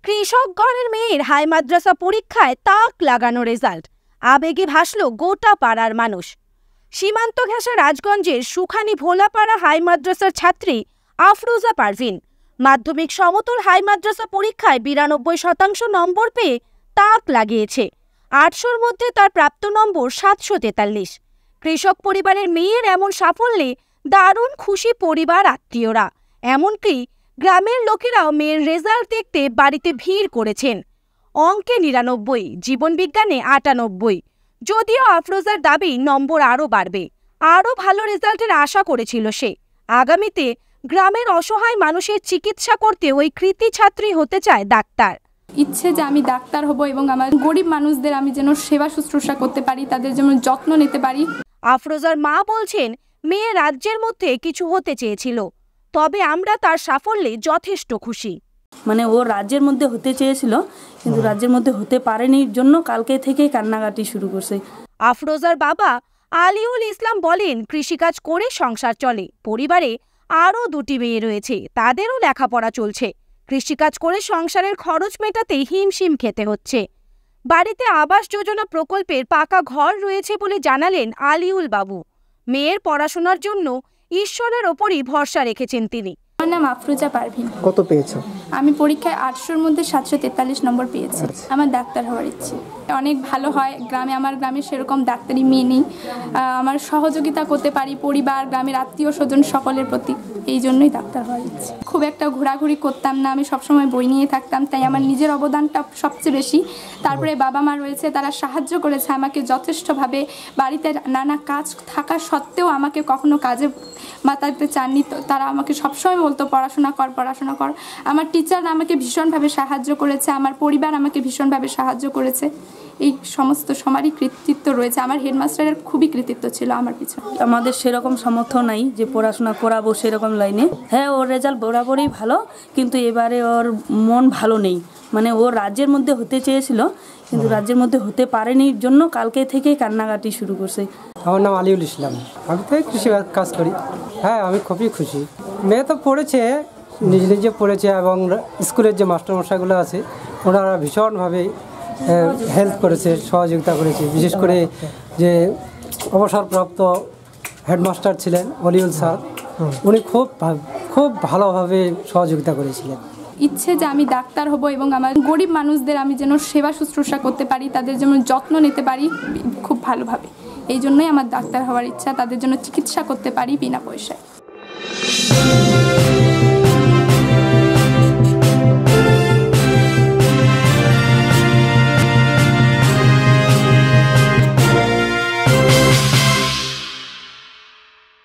কৃষকগণের মেয়ের হাই মাদ্রাসা পরীক্ষায় তাক লাগানো রেজাল্ট, আবেগে ভাসল গোটা পাড়ার মানুষ। সীমান্ত ঘেঁষা রাজগঞ্জের সুখানি ভোলাপাড়া হাই মাদ্রাসার ছাত্রী আফরোজা পারভিন মাধ্যমিক সমতল হাই মাদ্রাসা পরীক্ষায় 92% নম্বর পেয়ে তাক লাগিয়েছে। 800-র মধ্যে তার প্রাপ্ত নম্বর 743। কৃষক পরিবারের মেয়ের এমন সাফল্যে দারুণ খুশি পরিবার আত্মীয়রা, এমনকি গ্রামের লোকেরাও মেয়ের রেজাল্ট দেখতে বাড়িতে ভিড় করেছেন। অঙ্কে 99, জীবনবিজ্ঞানে 98। যদিও আফরোজার দাবি নম্বর আরও বাড়বে, আরও ভালো রেজাল্টের আশা করেছিল সে। আগামীতে গ্রামের অসহায় মানুষের চিকিৎসা করতে ওই কৃতি ছাত্রী হতে চায় ডাক্তার। ইচ্ছে যে আমি ডাক্তার হব এবং আমার গরিব মানুষদের আমি যেন সেবা শুশ্রূষা করতে পারি, তাদের যেন যত্ন নিতে পারি। আফরোজার মা বলছেন, মেয়ে রাজ্যের মধ্যে কিছু হতে চেয়েছিল, তবে আমরা তার সাফল্যে যথেষ্ট খুশি। মানে ও রাজ্যের মধ্যে হতে চেয়েছিল, কিন্তু রাজ্যের মধ্যে হতে পারেনি জন্য কালকে থেকেই কান্নাকাটি শুরু করছে। আফরোজার বাবা আলিউল ইসলাম বলেন, কৃষিকাজ করে সংসার চলে, পরিবারে আরও 2টি মেয়ে রয়েছে, তাদেরও লেখাপড়া চলছে। কৃষিকাজ করে সংসারের খরচ মেটাতে হিমশিম খেতে হচ্ছে। বাড়িতে আবাস যোজনা প্রকল্পের পাকা ঘর রয়েছে বলে জানালেন আলিউল বাবু। মেয়ের পড়াশোনার জন্য ঈশ্বরের ওপরই ভরসা রেখেছেন তিনি। আমার নাম আফরোজা পারভিন। কত পেয়েছো? আমি পরীক্ষায় 800-র মধ্যে 743 নম্বর পেয়েছি। আমার ডাক্তার হওয়ার ইচ্ছে। অনেক ভালো হয়, আমার গ্রামে সেরকম ডাক্তারি মেয়ে নেই। আমার সহযোগিতা করতে পারি পরিবার, গ্রামের আত্মীয় স্বজন সকলের প্রতি, এই জন্যই ডাক্তার হওয়ার ইচ্ছে। খুব একটা ঘোরাঘুরি করতাম না, আমি সবসময় বই নিয়ে থাকতাম, তাই আমার নিজের অবদানটা সবচেয়ে বেশি। তারপরে বাবা মা রয়েছে, তারা সাহায্য করেছে আমাকে যথেষ্টভাবে। বাড়িতে নানা কাজ থাকা সত্ত্বেও আমাকে কখনো কাজে মাতাতে চাননি, তারা আমাকে সবসময় বলতো পড়াশোনা কর, পড়াশোনা কর। আমার টিচার আমাকে ভীষণভাবে সাহায্য করেছে, আমার পরিবার আমাকে ভীষণভাবে সাহায্য করেছে। এই সমস্ত সমারই কৃতিত্ব রয়েছে। আমার হেডমাস্টারের খুবই কৃতিত্ব ছিল আমার পিছনে। আমাদের সেরকম সামর্থ্য নাই যে পড়াশোনা করাবো সেরকম লাইনে। হ্যাঁ, ওর রেজাল্ট বরাবরই ভালো, কিন্তু এবারে ওর মন ভালো নেই। মানে ও রাজ্যের মধ্যে হতে চেয়েছিল, কিন্তু রাজ্যের মধ্যে হতে পারেনি জন্য কালকে থেকেই কান্নাকাটি শুরু করছে। আমার নাম আলিউল ইসলাম, আমি তো কৃষি কাজ করি। হ্যাঁ, আমি খুবই খুশি। মেয়ে তো পড়েছে, নিজে পড়েছে, এবং স্কুলের যে মাস্টারমশাইগুলো আছে ওনারা ভীষণভাবে হেল্প করেছে, সহযোগিতা করেছে। বিশেষ করে যে অবসরপ্রাপ্ত হেডমাস্টার ছিলেন অলিউল স্যার, উনি খুব ভালোভাবে সহযোগিতা করেছিলেন। ইচ্ছে যে আমি ডাক্তার হব এবং আমার গরিব মানুষদের আমি যেন সেবা শুশ্রূষা করতে পারি, তাদের যেন যত্ন নিতে পারি খুব ভালোভাবে, এই জন্যই আমার ডাক্তার হওয়ার ইচ্ছা। তাদের জন্য চিকিৎসা করতে পারি বিনা পয়সায়।